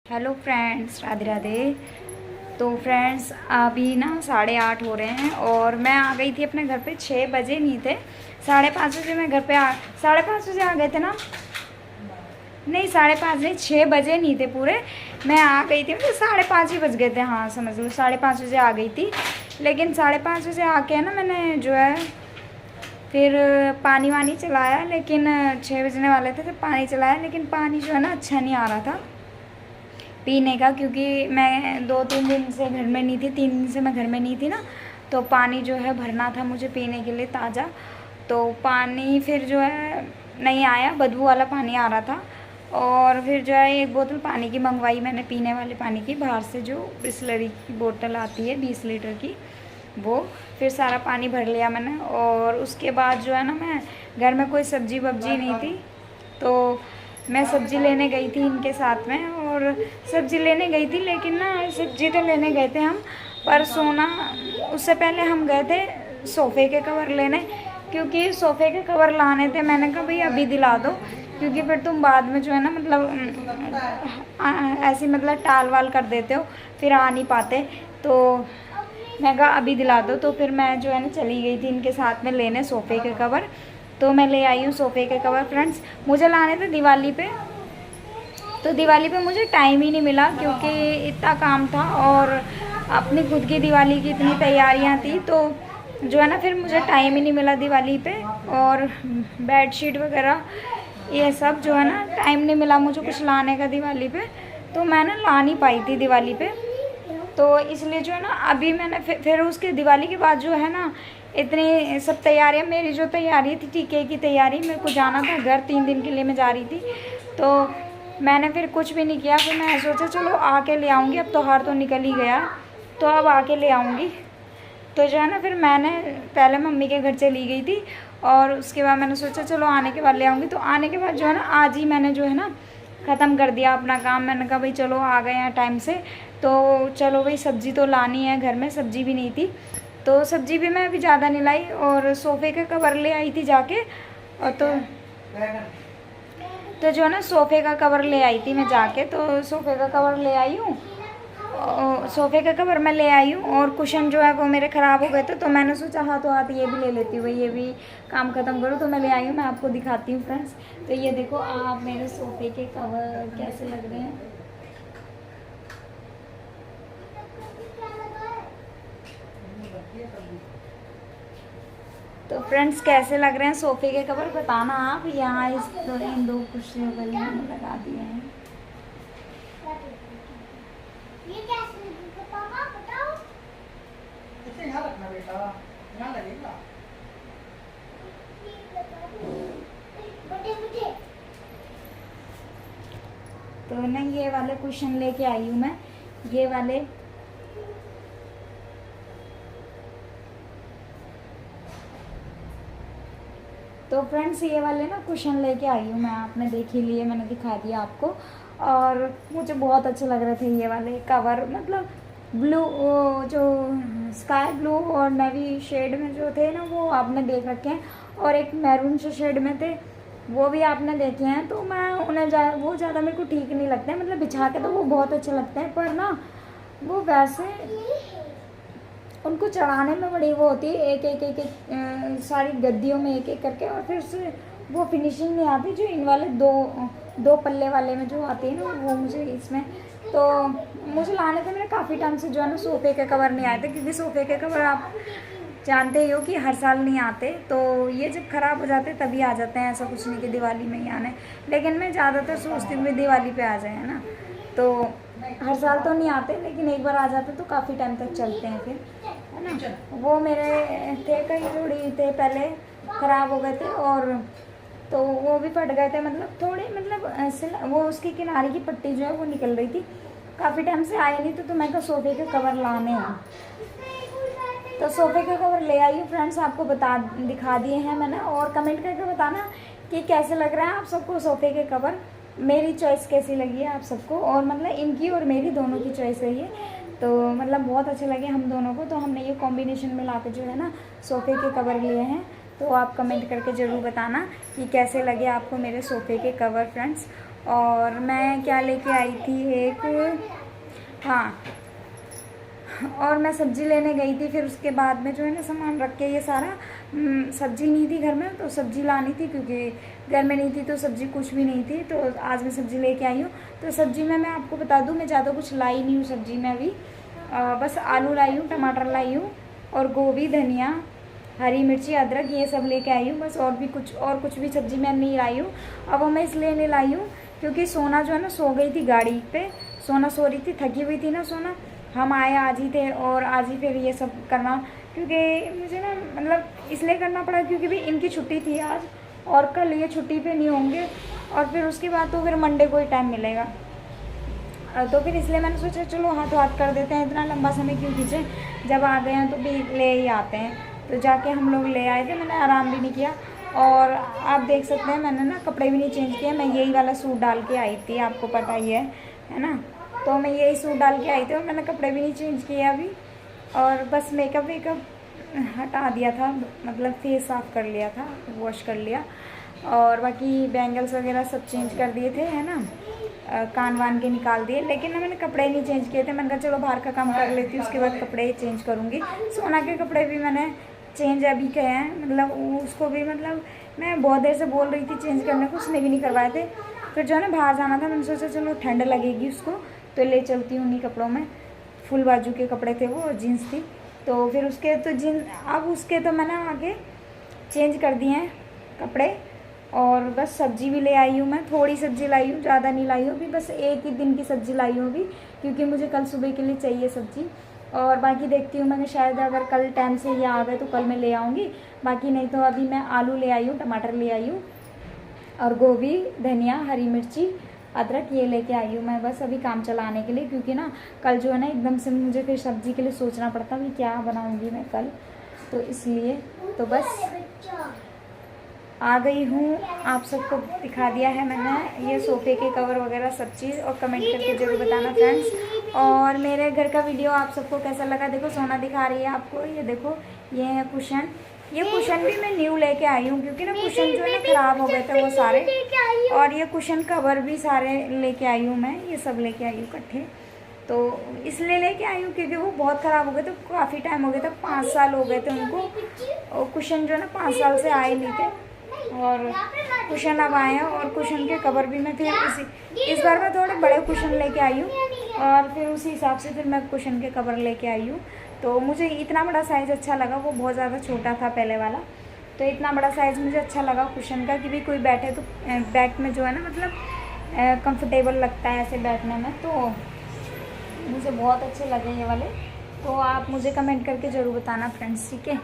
Hello friends, Radhe Radhe. तो friends अभी ना 8:30 हो रहे हैं और मैं आ गई थी अपने घर पे। 6 बजे नहीं थे, 5:30 बजे मैं घर पे 5:30 बजे आ गए थे ना। नहीं 5:30 नहीं, 6 बजे नहीं थे पूरे। मैं आ गई थी, मतलब 5:30 ही बज गए थे। हाँ समझ लो 5:30 बजे आ गई थी। लेकिन 5:30 बजे आके ना मैंने जो है फिर पानी वानी चलाया, लेकिन 6 बजने वाले थे तो पानी चलाया, लेकिन पानी जो है ना अच्छा नहीं आ रहा था पीने का, क्योंकि मैं 2-3 दिन से घर में नहीं थी। 3 दिन से मैं घर में नहीं थी ना, तो पानी जो है भरना था मुझे पीने के लिए ताज़ा। तो पानी फिर जो है नहीं आया, बदबू वाला पानी आ रहा था। और फिर जो है 1 बोतल पानी की मंगवाई मैंने, पीने वाले पानी की, बाहर से जो बिसलरी की बोतल आती है 20 लीटर की, वो। फिर सारा पानी भर लिया मैंने। और उसके बाद जो है ना, मैं घर में कोई सब्जी वब्जी नहीं थी, तो मैं सब्ज़ी लेने गई थी इनके साथ में। और सब्ज़ी लेने गई थी, लेकिन ना सब्ज़ी तो लेने गए थे हम, पर सोना उससे पहले हम गए थे सोफ़े के कवर लेने, क्योंकि सोफ़े के कवर लाने थे। मैंने कहा भाई अभी दिला दो, क्योंकि फिर तुम बाद में जो है ना मतलब ऐसी मतलब टाल वाल कर देते हो, फिर आ नहीं पाते। तो मैं कहा अभी दिला दो। तो फिर मैं जो है ना चली गई थी इनके साथ में लेने सोफ़े के कवर। तो मैं ले आई हूँ सोफ़े के कवर फ्रेंड्स। मुझे लाने थे दिवाली पे, तो दिवाली पे मुझे टाइम ही नहीं मिला, क्योंकि इतना काम था और अपनी खुद की दिवाली की इतनी तैयारियां थी, तो जो है ना फिर मुझे टाइम ही नहीं मिला दिवाली पे। और बेडशीट वगैरह ये सब जो है ना टाइम नहीं मिला मुझे कुछ लाने का दिवाली पे, तो मैं ना ला नहीं पाई थी दिवाली पे। तो इसलिए जो है ना अभी मैंने फिर उसके दिवाली के बाद जो है ना इतनी सब तैयारियां, मेरी जो तैयारी थी टीके की तैयारी, मेरे को जाना था घर, 3 दिन के लिए मैं जा रही थी, तो मैंने फिर कुछ भी नहीं किया। फिर मैं सोचा चलो आके ले आऊँगी, अब त्योहार तो निकल ही गया, तो अब आके ले आऊँगी। तो जो है ना फिर मैंने पहले मम्मी के घर चली गई थी, और उसके बाद मैंने सोचा चलो आने के बाद ले आऊँगी। तो आने के बाद जो है ना आज ही मैंने जो है ना ख़त्म कर दिया अपना काम। मैंने कहा भाई चलो आ गए हैं टाइम से, तो चलो भाई सब्ज़ी तो लानी है, घर में सब्ज़ी भी नहीं थी, तो सब्ज़ी भी मैं अभी ज़्यादा नहीं लाई। और सोफ़े का कवर ले आई थी जाके, और तो जो है ना सोफ़े का कवर ले आई थी मैं जाके, तो सोफ़े का कवर ले आई हूँ। सोफ़े का कवर मैं ले आई हूँ, और कुशन जो है वो मेरे ख़राब हो गए थे, तो मैंने सोचा हाथों हाथ ये भी ले लेती हूँ, ये भी काम ख़त्म करूँ। तो मैं ले आई हूँ, मैं आपको दिखाती हूँ फ्रेंड्स। तो ये देखो आप मेरे सोफ़े के कवर कैसे लग रहे हैं। तो फ्रेंड्स कैसे लग रहे हैं सोफ़े के कवर बताना आप। यहाँ इन 2 कुर्सियों पर मैंने लगा दिए हैं। ये कैसे पापा बताओ। इसे यहाँ रखना बेटा, यहाँ लगेगा। बड़े तो ना ये वाले कुशन लेके आई हूँ मैं, ये वाले। तो फ्रेंड्स ये वाले ना कुशन लेके आई हूँ मैं, आपने देख ही लिए, मैंने दिखा दिया आपको। और मुझे बहुत अच्छे लग रहे थे ये वाले कवर, मतलब ब्लू, जो स्काई ब्लू और नेवी शेड में जो थे ना वो आपने देख रखे हैं, और एक मैरून से शेड में थे वो भी आपने देखे हैं। तो मैं उन्हें वो ज़्यादा मेरे को ठीक नहीं लगते हैं, मतलब बिछा के तो वो बहुत अच्छे लगते हैं, पर ना वो वैसे उनको चढ़ाने में बड़ी वो होती है, एक सारी गद्दियों में एक एक करके, और फिर से वो फिनिशिंग नहीं आती जो इन वाले दो पल्ले वाले में जो आती है ना, वो मुझे इसमें। तो मुझे लाने थे मेरे काफ़ी टाइम से जो है ना सोफ़े के कवर नहीं आए थे, क्योंकि सोफ़े के कवर आप जानते ही हो कि हर साल नहीं आते, तो ये जब ख़राब हो जाते तभी आ जाते हैं, ऐसा कुछ नहीं कि दिवाली में ही आने। लेकिन मैं ज़्यादातर सोचती हूँ दिवाली पे आ जाए ना, तो हर साल तो नहीं आते, लेकिन एक बार आ जाते तो काफ़ी टाइम तक चलते हैं फिर, है ना। वो मेरे थे कई जोड़ी थे पहले, ख़राब हो गए थे, और तो वो भी फट गए थे, मतलब थोड़े, मतलब ऐसे वो उसकी किनारे की पट्टी जो है वो निकल रही थी, काफ़ी टाइम से आए नहीं, तो मैं तो सोफ़े के कवर लाने हैं। तो सोफ़े के कवर ले आई हूँ फ्रेंड्स, आपको दिखा दिए हैं मैंने। और कमेंट करके बताना कि कैसे लग रहा है आप सबको सोफ़े के कवर, मेरी चॉइस कैसी लगी है आप सबको, और मतलब इनकी और मेरी दोनों की चॉइस रही है, तो मतलब बहुत अच्छे लगे हम दोनों को। तो हमने ये कॉम्बिनेशन में ला के जो है ना सोफ़े के कवर लिए हैं। तो आप कमेंट करके ज़रूर बताना कि कैसे लगे आपको मेरे सोफ़े के कवर फ्रेंड्स। और मैं क्या लेके आई थी एक, हाँ, और मैं सब्ज़ी लेने गई थी। फिर उसके बाद में जो है ना सामान रख के ये सारा, सब्ज़ी नहीं थी घर में तो सब्ज़ी लानी थी, क्योंकि घर में नहीं थी तो सब्ज़ी कुछ भी नहीं थी। तो आज मैं सब्ज़ी लेके आई हूँ। तो सब्ज़ी में मैं आपको बता दूँ, मैं ज़्यादा कुछ लाई नहीं हूँ सब्ज़ी में अभी। बस आलू लाई हूँ, टमाटर लाई हूँ, और गोभी, धनिया, हरी मिर्ची, अदरक, ये सब लेके आई हूँ बस। और कुछ भी सब्ज़ी मैं नहीं लाई हूँ। अब वो मैं इसलिए नहीं लाई हूँ क्योंकि सोना जो है ना सो गई थी गाड़ी पे, सोना सो रही थी, थकी हुई थी ना सोना। हम आए आज ही थे और आज ही फिर ये सब करना, क्योंकि मुझे ना मतलब इसलिए करना पड़ा क्योंकि भी इनकी छुट्टी थी आज, और कल ये छुट्टी पे नहीं होंगे, और फिर उसके बाद तो फिर मंडे को ही टाइम मिलेगा। तो फिर इसलिए मैंने सोचा चलो हाथ हाथ कर देते हैं, इतना लंबा समय क्यों खींचे, जब आ गए हैं तो भी ले ही आते हैं। तो जाके हम लोग ले आए थे, मैंने आराम भी नहीं किया। और आप देख सकते हैं मैंने ना कपड़े भी नहीं चेंज किए, मैं यही वाला सूट डाल के आई थी, आपको पता ही है ना। तो मैं यही सूट डाल के आई थी और मैंने कपड़े भी नहीं चेंज किए अभी, और बस मेकअप हटा दिया था, मतलब फेस साफ़ कर लिया था, वॉश कर लिया, और बाकी बैंगल्स वगैरह सब चेंज कर दिए थे, है ना, कान वान के निकाल दिए। लेकिन ना मैंने कपड़े नहीं चेंज किए थे, मैंने कहा चलो बाहर का काम कर लेती हूँ, उसके बाद कपड़े चेंज करूँगी। सोना के कपड़े भी मैंने चेंज अभी किए हैं, मतलब उसको भी मतलब मैं बहुत देर से बोल रही थी चेंज करने को, उसने भी नहीं करवाए थे। फिर जो है ना बाहर जाना था, मैंने सोचा चलो ठंड लगेगी उसको तो ले चलती हूँ उन्हीं कपड़ों में। फुल बाजू के कपड़े थे वो, जीन्स थी। तो फिर उसके तो अब उसके तो मैंने आगे चेंज कर दिए हैं कपड़े। और बस सब्ज़ी भी ले आई हूँ, मैं थोड़ी सब्ज़ी लाई हूँ, ज़्यादा नहीं लाई हूँ अभी, बस एक ही दिन की सब्ज़ी लाई हूँ अभी, क्योंकि मुझे कल सुबह के लिए चाहिए सब्ज़ी। और बाकी देखती हूँ, मैंने शायद अगर कल टाइम से ये आ गए तो कल मैं ले आऊँगी, बाकी नहीं तो अभी मैं आलू ले आई हूँ, टमाटर ले आई हूँ, और गोभी, धनिया, हरी मिर्ची, अदरक ये लेके आई हूँ मैं बस अभी काम चलाने के लिए, क्योंकि ना कल जो है ना एकदम से मुझे फिर सब्ज़ी के लिए सोचना पड़ता है क्या बनाऊँगी मैं कल, तो इसलिए तो बस आ गई हूँ। आप सबको दिखा दिया है मैंने ये सोफ़े के कवर वगैरह सब चीज़, और कमेंट करके ज़रूर बताना फ्रेंड्स। और मेरे घर का वीडियो आप सबको कैसा लगा। देखो सोना दिखा रही है आपको, ये देखो ये है कुशन, ये कुशन भी मैं न्यू लेके आई हूँ, क्योंकि ना कुशन जो है ना ख़राब हो गए थे वो सारे, और ये कुशन कवर भी सारे लेके आई हूँ मैं, ये सब लेके आई हूँ इकट्ठे। तो इसलिए लेके आई हूँ क्योंकि वो बहुत ख़राब हो गए थे, काफ़ी टाइम हो गया था, 5 साल हो गए थे उनको, और कुशन जो है ना 5 साल से आए नहीं थे, और कुशन अब आए हैं। और कुशन के कवर भी मैं फिर इस बार मैं थोड़े बड़े कुशन लेके आई हूँ, और फिर उसी हिसाब से फिर मैं कुशन के कवर लेके आई हूँ। तो मुझे इतना बड़ा साइज़ अच्छा लगा, वो बहुत ज़्यादा छोटा था पहले वाला, तो इतना बड़ा साइज़ मुझे अच्छा लगा कुशन का, कि भी कोई बैठे तो बैक में जो है ना मतलब कंफर्टेबल लगता है ऐसे बैठने में, तो मुझे बहुत अच्छे लगे ये वाले। तो आप मुझे कमेंट करके ज़रूर बताना फ्रेंड्स, ठीक है।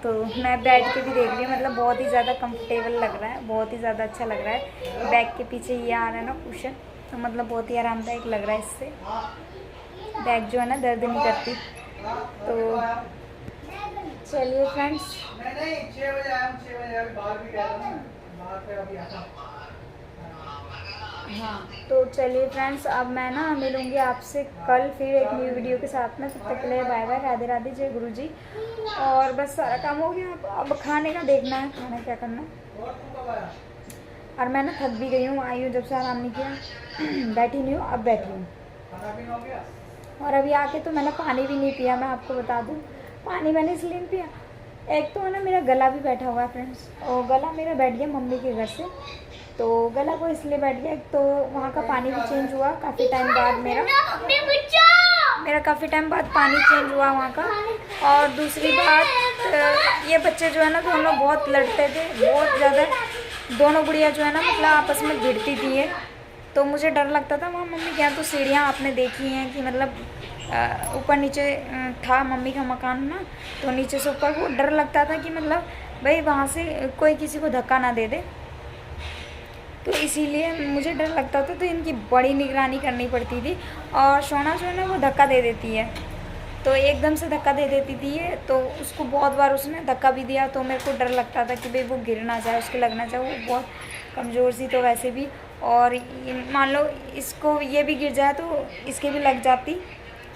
तो मैं बैठ के भी देख रही हूँ, मतलब बहुत ही ज़्यादा कंफर्टेबल लग रहा है, बहुत ही ज़्यादा अच्छा लग रहा है। बैक के पीछे ये आ रहा है ना कुशन, तो मतलब बहुत ही आरामदायक लग रहा है इससे, बैक जो है ना दर्द नहीं करती। तो चलिए फ्रेंड्स, नहीं 6 बजे आया हूँ, 6 बजे बाहर भी गया था ना, बाहर पे अभी आता। हाँ तो चलिए फ्रेंड्स, अब मैं ना मिलूँगी आपसे कल फिर एक न्यू वीडियो के साथ में। तब तक के लिए बाय बाय, राधे राधे, जय गुरु जी। और बस सारा काम हो गया, अब खाने का देखना है, खाना क्या करना है। और मैं ना थक भी गई हूँ, आई हूँ जब से आराम नहीं किया, बैठी नहीं हूँ, अब बैठी हूँ। और अभी आके तो मैंने पानी भी नहीं पिया, मैं आपको बता दूँ, पानी मैंने इसलिए नहीं पिया, एक तो है ना मेरा गला भी बैठा हुआ है फ्रेंड्स, और गला मेरा बैठ गया मम्मी के घर से, तो गला को इसलिए बैठ गया। एक तो वहाँ का पानी भी चेंज हुआ काफ़ी टाइम बाद, मेरा काफ़ी टाइम बाद पानी चेंज हुआ वहाँ का। और दूसरी बात, ये बच्चे जो है ना दोनों बहुत लड़ते थे, बहुत ज़्यादा, दोनों गुड़िया जो है ना मतलब आपस में भिड़ती थी ये, तो मुझे डर लगता था। वहाँ मम्मी के यहाँ तो सीढ़ियाँ आपने देखी हैं कि मतलब ऊपर नीचे था मम्मी का मकान ना, तो नीचे से ऊपर, वो डर लगता था कि मतलब भाई वहाँ से कोई किसी को धक्का ना दे दे, तो इसीलिए मुझे डर लगता था, तो इनकी बड़ी निगरानी करनी पड़ती थी। और सोना जो है ना वो धक्का दे देती है, तो एकदम से धक्का दे देती थी ये, तो उसको बहुत बार उसने धक्का भी दिया, तो मेरे को डर लगता था कि भाई वो गिर ना जाए, उसके लग ना जाए, वो बहुत कमज़ोर सी तो वैसे भी, और मान लो इसको ये भी गिर जाए तो इसके भी लग जाती,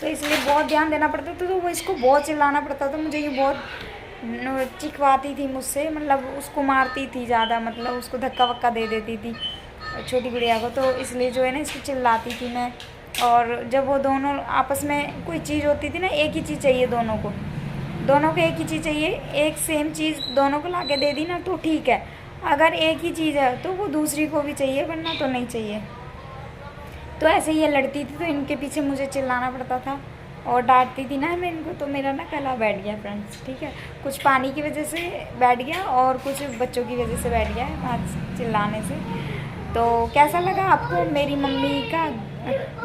तो इसलिए बहुत ध्यान देना पड़ता था। तो वो इसको बहुत चिल्लाना पड़ता था, मुझे ये बहुत चिखवाती थी मुझसे, मतलब उसको मारती थी ज़्यादा, मतलब उसको धक्का वक्का दे देती थी, छोटी गुड़िया को, तो इसलिए जो है ना इसको चिल्लाती थी मैं। और जब वो दोनों आपस में कोई चीज़ होती थी ना, एक ही चीज़ चाहिए दोनों को एक ही चीज़ चाहिए, एक सेम चीज़ दोनों को ला के दे दी ना तो ठीक है, अगर एक ही चीज़ है तो वो दूसरी को भी चाहिए, वरना तो नहीं चाहिए। तो ऐसे ही ये लड़ती थी, तो इनके पीछे मुझे चिल्लाना पड़ता था और डांटती थी ना मैं इनको, तो मेरा ना गला बैठ गया फ्रेंड्स, ठीक है। कुछ पानी की वजह से बैठ गया और कुछ बच्चों की वजह से बैठ गया है, हाथ चिल्लाने से। तो कैसा लगा आपको मेरी मम्मी का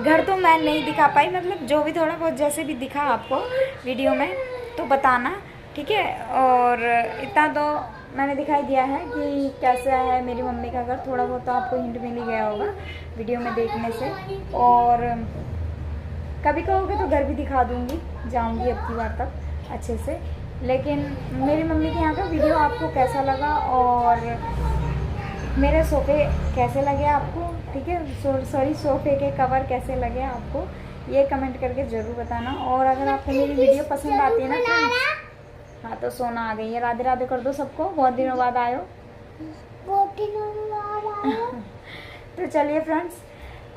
घर? तो मैं नहीं दिखा पाई, मतलब जो भी थोड़ा बहुत जैसे भी दिखा आपको वीडियो में तो बताना, ठीक है। और इतना तो मैंने दिखाई दिया है कि कैसा है मेरी मम्मी का घर, थोड़ा बहुत तो आपको हिंट मिल ही गया होगा वीडियो में देखने से। और कभी कहोगे तो घर भी दिखा दूँगी, जाऊँगी अब की बार तक अच्छे से। लेकिन मेरी मम्मी के यहाँ का वीडियो आपको कैसा लगा और मेरे सोफ़े कैसे लगे आपको, ठीक है, सॉरी सोफ़े के कवर कैसे लगे आपको, ये कमेंट करके ज़रूर बताना। और अगर आपको मेरी वीडियो पसंद आती है ना फ्रेंड्स, हाँ तो सोना आ गई है, राधे राधे कर दो सबको, बहुत दिनों बाद आयो। तो चलिए फ्रेंड्स,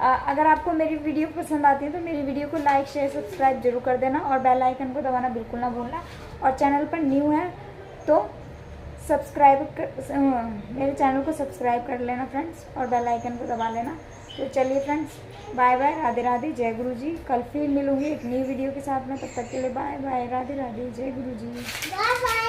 अगर आपको मेरी वीडियो पसंद आती है तो मेरी वीडियो को लाइक शेयर सब्सक्राइब जरूर कर देना और बेल आइकन को दबाना बिल्कुल ना भूलना। और चैनल पर न्यू है तो मेरे चैनल को सब्सक्राइब कर लेना फ्रेंड्स और बेल आइकन को दबा लेना। तो चलिए friends, bye bye, Radhe Radhe, जय गुरु जी। कल फिर मिलूंगी एक नई वीडियो के साथ में, तब तक के लिए बाय बाय, राधे राधे, जय गुरु जी।